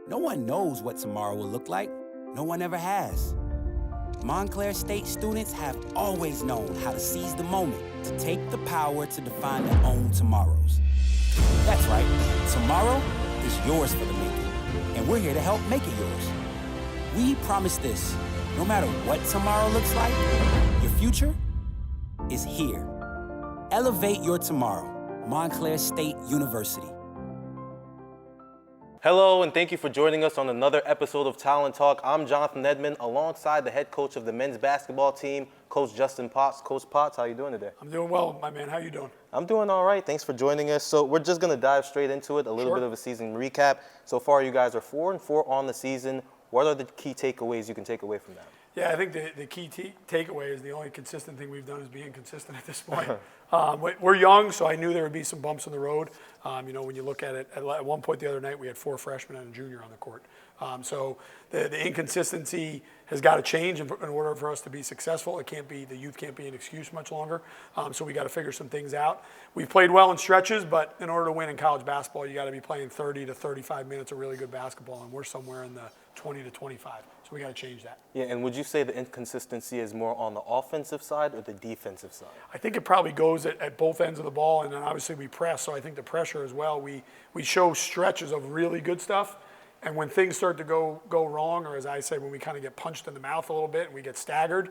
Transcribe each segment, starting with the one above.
No one knows what tomorrow will look like. No one ever has. Montclair State students have always known how to seize the moment, to take the power to define their own tomorrows. That's right, tomorrow is yours for the making, and we're here to help make it yours. We promise this, no matter what tomorrow looks like, your future is here. Elevate your tomorrow, Montclair State University. Hello, and thank you for joining us on another episode of Talon Talk. I'm Jonathan Edmond, alongside the head coach of the men's basketball team, Coach Justin Potts. Coach Potts, how you doing today? I'm doing well, my man. How you doing? I'm doing all right. Thanks for joining us. So we're just going to dive straight into it, a little bit of a season recap. So far, you guys are 4-4 on the season. What are the key takeaways you can take away from that? Yeah, I think the key takeaway is the only consistent thing we've done is being consistent at this point. We're young, so I knew there would be some bumps in the road. When you look at it, at one point the other night, we had 4 freshmen and a junior on the court. So the inconsistency has got to change in order for us to be successful. The youth can't be an excuse much longer. So we got to figure some things out. We've played well in stretches, but in order to win in college basketball, you got to be playing 30 to 35 minutes of really good basketball, and we're somewhere in the 20 to 25. So we got to change that. Yeah, and would you say the inconsistency is more on the offensive side or the defensive side? I think it probably goes at both ends of the ball, and then obviously we press. So I think the pressure as well. We show stretches of really good stuff, and when things start to go wrong, or as I say, when we kind of get punched in the mouth a little bit and we get staggered,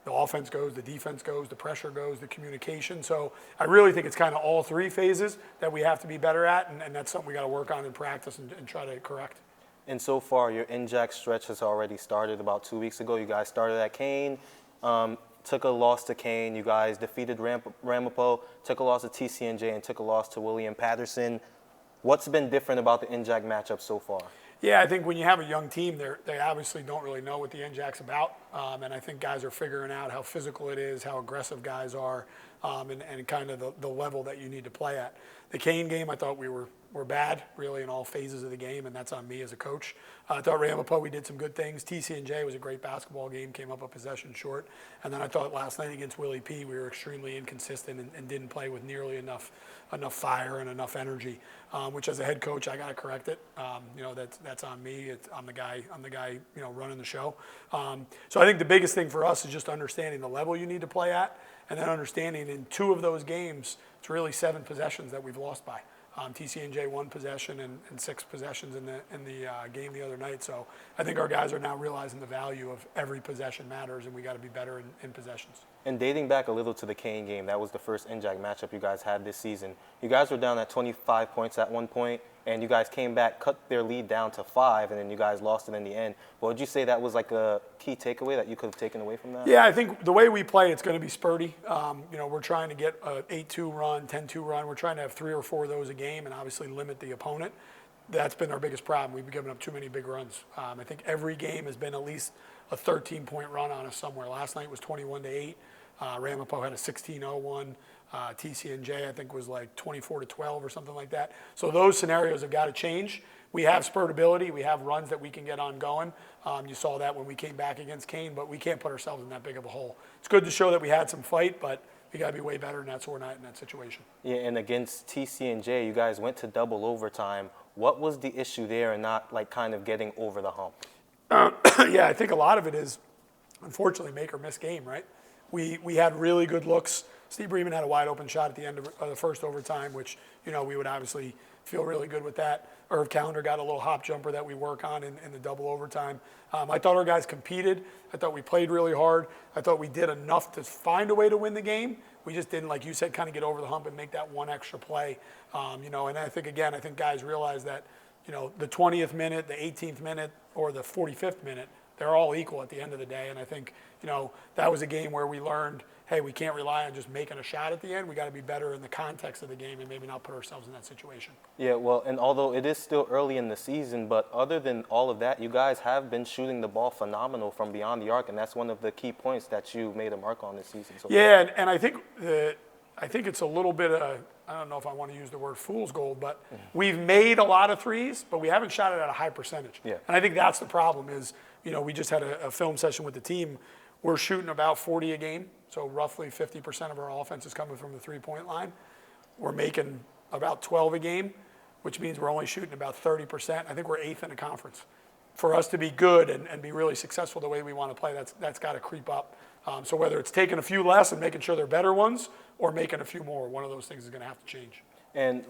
the offense goes, the defense goes, the pressure goes, the communication. So I really think it's kind of all 3 phases that we have to be better at, and that's something we got to work on in practice and try to correct. And so far, your InJack stretch has already started about 2 weeks ago. You guys started at Kane, took a loss to Kane. You guys defeated Ramapo, took a loss to TCNJ, and took a loss to William Patterson. What's been different about the InJack matchup so far? Yeah, I think when you have a young team, they obviously don't really know what the InJack's about. And I think guys are figuring out how physical it is, how aggressive guys are, and kind of the level that you need to play at. The Kane game, I thought we were bad, really, in all phases of the game, and that's on me as a coach. I thought Ramapo, we did some good things. TCNJ was a great basketball game, came up a possession short. And then I thought last night against Willie P, we were extremely inconsistent and didn't play with nearly enough fire and enough energy, which as a head coach, I got to correct it. That's on me. I'm the guy running the show. So I think the biggest thing for us is just understanding the level you need to play at, and then understanding in 2 of those games, it's really 7 possessions that we've lost by. TCNJ 1 possession and 6 possessions in the game the other night. So I think our guys are now realizing the value of every possession matters, and we got to be better in possessions. And dating back a little to the Kane game, that was the first InJack matchup you guys had this season. You guys were down at 25 points at one point, and you guys came back, cut their lead down to 5, and then you guys lost it in the end. But would you say that was like a key takeaway that you could have taken away from that? Yeah, I think the way we play, it's going to be spurty. We're trying to get an 8-2 run, 10-2 run. We're trying to have 3 or 4 of those a game and obviously limit the opponent. That's been our biggest problem. We've been giving up too many big runs. I think every game has been at least a 13-point run on us somewhere. Last night was 21-8. Ramapo had a 16-0 one. TCNJ, I think, was like 24-12 or something like that. So those scenarios have got to change. We have spurt ability. We have runs that we can get on going. You saw that when we came back against Kane, but we can't put ourselves in that big of a hole. It's good to show that we had some fight, but we got to be way better than that, so we're not in that situation. Yeah, and against TCNJ, you guys went to double overtime. What was the issue there and not like kind of getting over the hump? Yeah, I think a lot of it is, unfortunately, make or miss game, right? We had really good looks. Steve Bremen had a wide open shot at the end of the first overtime, which, we would obviously feel really good with that. Irv Callender got a little hop jumper that we work on in the double overtime. I thought our guys competed. I thought we played really hard. I thought we did enough to find a way to win the game. We just didn't, like you said, kind of get over the hump and make that one extra play. And I think guys realize that, the 20th minute, the 18th minute, or the 45th minute, they're all equal at the end of the day. And I think, that was a game where we learned, hey, we can't rely on just making a shot at the end. We got to be better in the context of the game and maybe not put ourselves in that situation. Yeah, well, and although it is still early in the season, but other than all of that, you guys have been shooting the ball phenomenal from beyond the arc, and that's one of the key points that you made a mark on this season so far. Yeah, and I think it's a little bit of, I don't know if I want to use the word fool's gold, but we've made a lot of threes, but we haven't shot it at a high percentage. Yeah. And I think that's the problem is, we just had a film session with the team. We're shooting about 40 a game, so roughly 50% of our offense is coming from the three-point line. We're making about 12 a game. which means we're only shooting about 30%. I think we're 8th in the conference. For us to be good and be really successful the way we want to play, that's got to creep up. So whether it's taking a few less and making sure they're better ones or making a few more, one of those things is going to have to change. And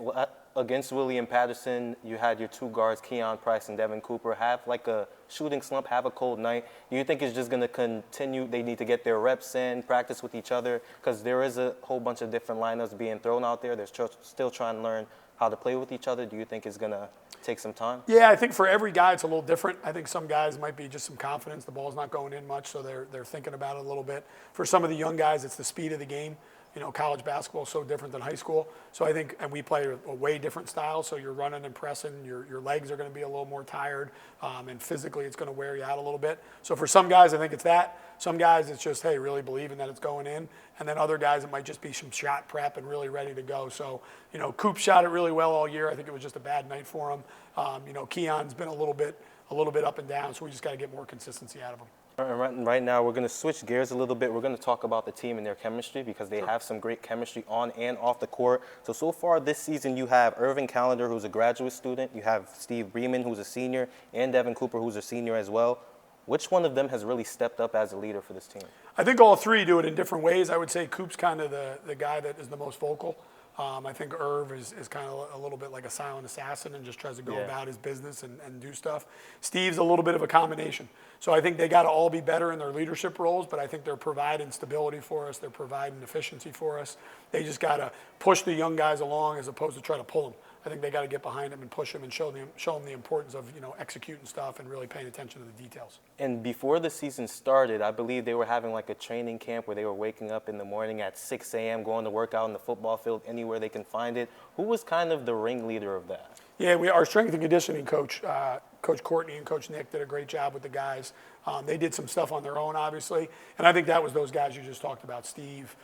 against William Patterson, you had your two guards, Keon Price and Devin Cooper, have like a shooting slump, have a cold night. Do you think it's just going to continue? They need to get their reps in, practice with each other, because there is a whole bunch of different lineups being thrown out there. They're still trying to learn how to play with each other. Do you think it's going to take some time? Yeah, I think for every guy it's a little different. I think some guys might be just some confidence. The ball's not going in much, so they're thinking about it a little bit. For some of the young guys, it's the speed of the game. You know, college basketball is so different than high school. So I think, and we play a way different style, so you're running and pressing, your legs are going to be a little more tired, and physically it's going to wear you out a little bit. So for some guys, I think it's that. Some guys, it's just, hey, really believing that it's going in. And then other guys, it might just be some shot prep and really ready to go. So, you know, Coop shot it really well all year. I think it was just a bad night for him. You know, Keon's been a little bit up and down, so we just got to get more consistency out of him. Right now, we're going to switch gears a little bit. We're going to talk about the team and their chemistry because they have some great chemistry on and off the court. So far this season, you have Irvin Callender, who's a graduate student. You have Steve Bremen, who's a senior, and Devin Cooper, who's a senior as well. Which one of them has really stepped up as a leader for this team? I think all three do it in different ways. I would say Coop's kind of the guy that is the most vocal. I think Irv is kind of a little bit like a silent assassin and just tries to go about his business and do stuff. Steve's a little bit of a combination. So I think they got to all be better in their leadership roles, but I think they're providing stability for us. They're providing efficiency for us. They just got to push the young guys along as opposed to try to pull them. I think they got to get behind them and push them and show them the importance of, you know, executing stuff and really paying attention to the details. And before the season started, I believe they were having like a training camp where they were waking up in the morning at 6 a.m., going to work out in the football field anywhere they can find it. Who was kind of the ringleader of that? Yeah, our strength and conditioning coach, Coach Courtney and Coach Nick, did a great job with the guys. They did some stuff on their own, obviously, and I think that was those guys you just talked about, Steve,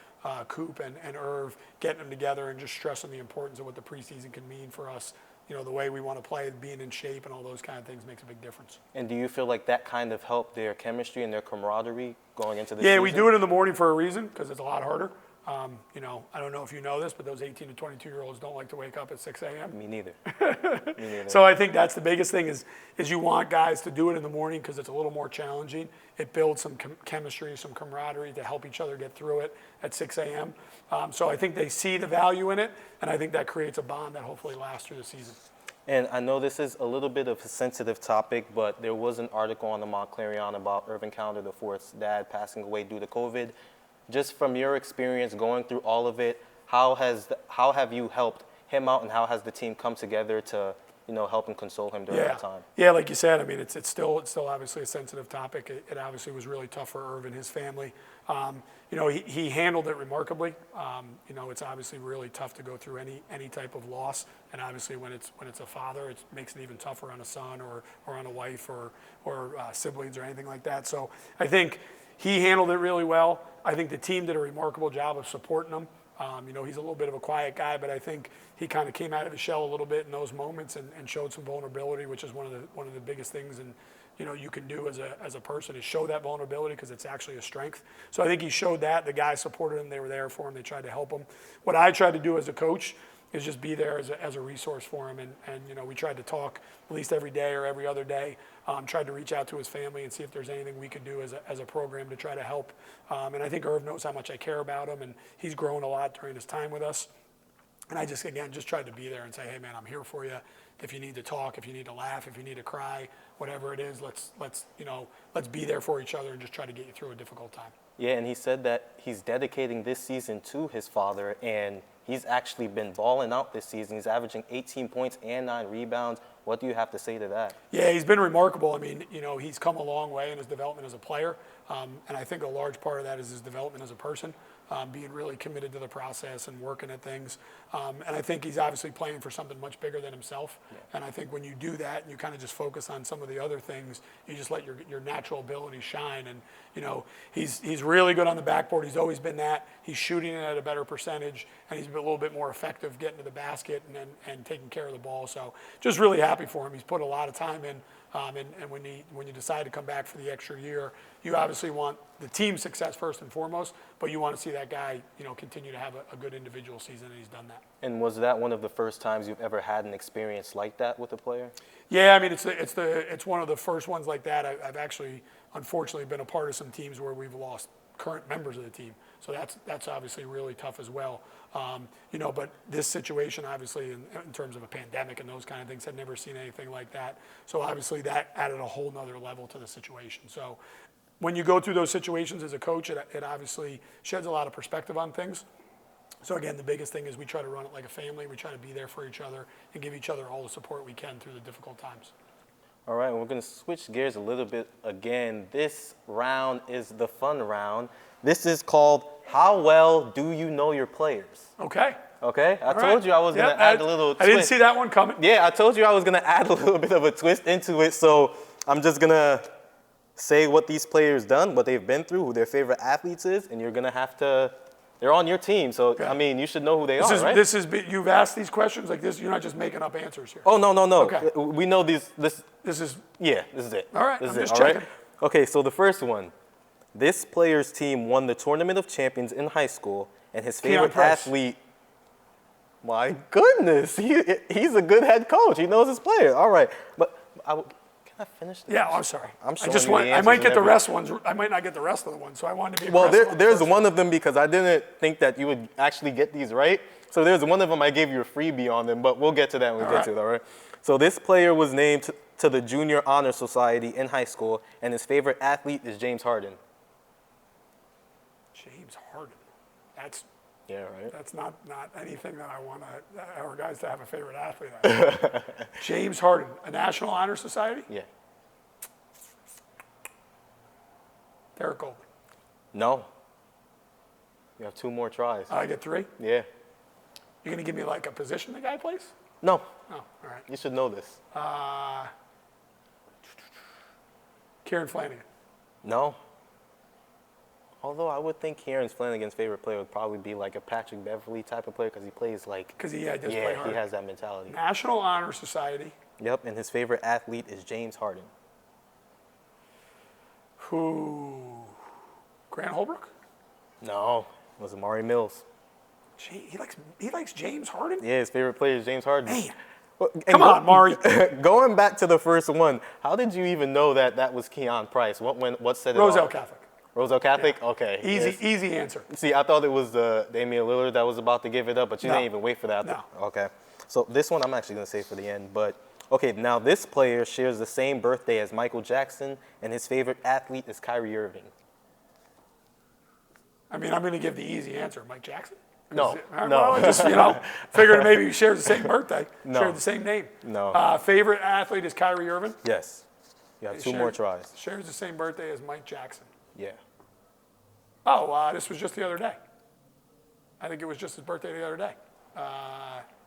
Coop, and Irv, getting them together and just stressing the importance of what the preseason can mean for us. You know, the way we want to play, being in shape and all those kind of things makes a big difference. And do you feel like that kind of helped their chemistry and their camaraderie going into the season? Yeah, we do it in the morning for a reason, because it's a lot harder. You know, I don't know if you know this, but those 18 to 22-year-olds don't like to wake up at 6 a.m. Me neither. So I think that's the biggest thing is you want guys to do it in the morning because it's a little more challenging. It builds some chemistry, some camaraderie to help each other get through it at 6 a.m. So I think they see the value in it, and I think that creates a bond that hopefully lasts through the season. And I know this is a little bit of a sensitive topic, but there was an article on the Montclairion about Irvin Callender IV's dad passing away due to COVID. Just from your experience going through all of it, how have you helped him out, and how has the team come together to, you know, help and console him during that time? Yeah, like you said, I mean, it's still obviously a sensitive topic. It obviously was really tough for Irv and his family. You know, he handled it remarkably. You know, it's obviously really tough to go through any type of loss, and obviously when it's a father, it makes it even tougher on a son or on a wife or siblings or anything like that. So I think he handled it really well. I think the team did a remarkable job of supporting him. You know, he's a little bit of a quiet guy, but I think he kind of came out of his shell a little bit in those moments and showed some vulnerability, which is one of the biggest things and you know you can do as a person is show that vulnerability because it's actually a strength. So I think he showed that. The guys supported him. They were there for him. They tried to help him. What I tried to do as a coach is just be there as a resource for him. And you know, we tried to talk at least every day or every other day. Tried to reach out to his family and see if there's anything we could do as a program to try to help. And I think Irv knows how much I care about him, and he's grown a lot during his time with us. And I just tried to be there and say, hey man, I'm here for you. If you need to talk, if you need to laugh, if you need to cry, whatever it is, let's be there for each other and just try to get you through a difficult time. Yeah, and he said that he's dedicating this season to his father, and he's actually been balling out this season. He's averaging 18 points and 9 rebounds. What do you have to say to that? Yeah, he's been remarkable. I mean, you know, he's come a long way in his development as a player, and I think a large part of that is his development as a person, being really committed to the process and working at things. And I think he's obviously playing for something much bigger than himself. Yeah. And I think when you do that and you kind of just focus on some of the other things, you just let your natural ability shine. And, you know, he's really good on the backboard. He's always been that. He's shooting it at a better percentage, and he's been a little bit more effective getting to the basket and taking care of the ball. So just really happy for him. He's put a lot of time in. And when you decide to come back for the extra year, you obviously want the team's success first and foremost, but you want to see that guy, continue to have a good individual season, and he's done that. And was that one of the first times you've ever had an experience like that with a player? Yeah, I mean, it's one of the first ones like that. I've actually, unfortunately, been a part of some teams where we've lost current members of the team. So that's obviously really tough as well. But this situation, obviously, in terms of a pandemic and those kind of things, I've never seen anything like that. So obviously that added a whole nother level to the situation. So when you go through those situations as a coach, it obviously sheds a lot of perspective on things. So again, the biggest thing is we try to run it like a family. We try to be there for each other and give each other all the support we can through the difficult times. All right, we're going to switch gears a little bit again. This round is the fun round. This is called How Well Do You Know Your Players? Okay. Okay? I told you I was going to add a little twist. I didn't see that one coming. Yeah, I told you I was going to add a little bit of a twist into it. So I'm just going to say what these players done, what they've been through, who their favorite athletes is, and you're going to have to, they're on your team. So, I mean, you should know who they are, right? You've asked these questions like this. You're not just making up answers here. Oh, no. Okay. We know these. This is. Yeah, this is it. All right, this I'm is just it, all checking. right? Okay, so the first one. This player's team won the Tournament of Champions in high school, and his favorite athlete. My goodness, he's a good head coach. He knows his players. All right, but can I finish this? Yeah, I'm sorry. I might get the rest ones. I might not get the rest of the ones, so I wanted to be. Well, there's one of them because I didn't think that you would actually get these right. So there's one of them I gave you a freebie on them, but we'll get to that when we get to it. All right. So this player was named to the Junior Honor Society in high school, and his favorite athlete is James Harden. James Harden. That's not anything that I want our guys to have a favorite athlete. James Harden, a National Honor Society? Yeah. Derek Goldman. No. You have 2 more tries. I get 3? Yeah. You're going to give me like a position the guy plays? No. Oh, all right. You should know this. Kieran Flanagan. No. Although I would think Kieran Flanagan's favorite player would probably be like a Patrick Beverley type of player because he plays like. Because he does play hard. He has that mentality. National Honor Society. Yep, and his favorite athlete is James Harden. Who? Grant Holbrook? No, it was Amari Mills. He likes James Harden? Yeah, his favorite player is James Harden. Man. Come on, Mari. Going back to the first one, how did you even know that was Keon Price? What said it Roselle off? Catholic. Roselle Catholic? Yeah. Okay. Easy answer. See, I thought it was Damian Lillard that was about to give it up, but you didn't even wait for that. No. Okay. So this one I'm actually going to save for the end. But, okay, now this player shares the same birthday as Michael Jackson, and his favorite athlete is Kyrie Irving. I mean, I'm going to give the easy answer. Mike Jackson? No. Well, I just, figured maybe we shared the same birthday. No. Shared the same name. No. Favorite athlete is Kyrie Irving? Yes. You have 2 more tries. Shares the same birthday as Mike Jackson. Yeah. Oh, this was just the other day. I think it was just his birthday the other day.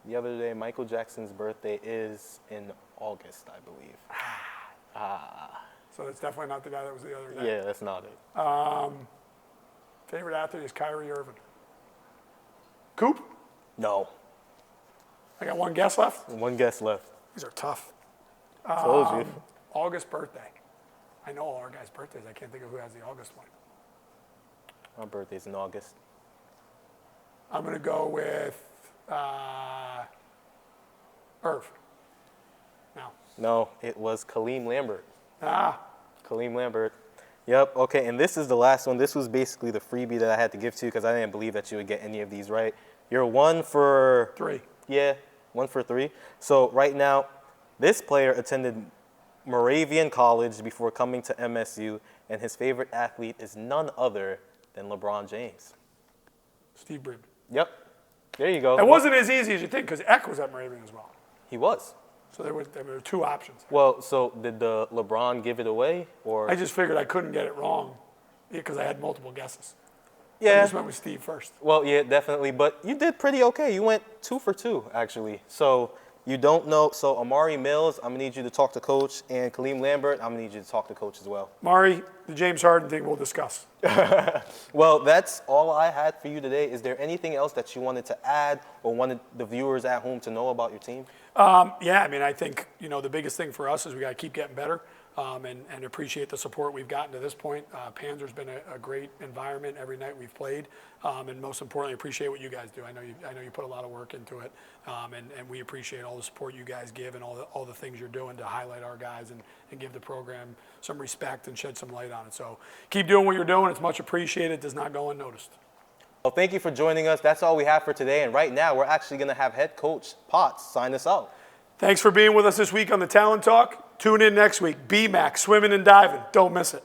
The other day, Michael Jackson's birthday is in August, I believe. So that's definitely not the guy that was the other day. Yeah, that's not it. Favorite athlete is Kyrie Irving. Coop? No. I got 1 guess left? 1 guess left. These are tough. Told you. August birthday. I know all our guys' birthdays. I can't think of who has the August one. My birthday's in August. I'm going to go with Irv. No, it was Kaleem Lambert. Kaleem Lambert. Yep, okay, and this is the last one. This was basically the freebie that I had to give to you because I didn't believe that you would get any of these right. You're 1 for... 3. Yeah, 1 for 3. So right now, this player attended Moravian College before coming to MSU, and his favorite athlete is none other than LeBron James. Steve Bridman. Yep, there you go. It wasn't as easy as you think because Eck was at Moravian as well. He was. So there were 2 options. Well, so did the LeBron give it away, or? I just figured I couldn't get it wrong because I had multiple guesses. Yeah. I just went with Steve first. Well, yeah, definitely. But you did pretty okay. You went 2 for 2, actually. So you don't know. So Amari Mills, I'm going to need you to talk to Coach. And Kaleem Lambert, I'm going to need you to talk to Coach as well. Mari, the James Harden thing we'll discuss. Well, that's all I had for you today. Is there anything else that you wanted to add or wanted the viewers at home to know about your team? Yeah, I mean, I think, the biggest thing for us is we got to keep getting better and appreciate the support we've gotten to this point. Panzer's been a great environment every night we've played, and most importantly, appreciate what you guys do. I know you put a lot of work into it, and we appreciate all the support you guys give and all the things you're doing to highlight our guys and give the program some respect and shed some light on it. So keep doing what you're doing. It's much appreciated. It does not go unnoticed. Well, thank you for joining us. That's all we have for today. And right now, we're actually going to have head coach Potts sign us out. Thanks for being with us this week on the Talon Talk. Tune in next week. BMAC, swimming and diving. Don't miss it.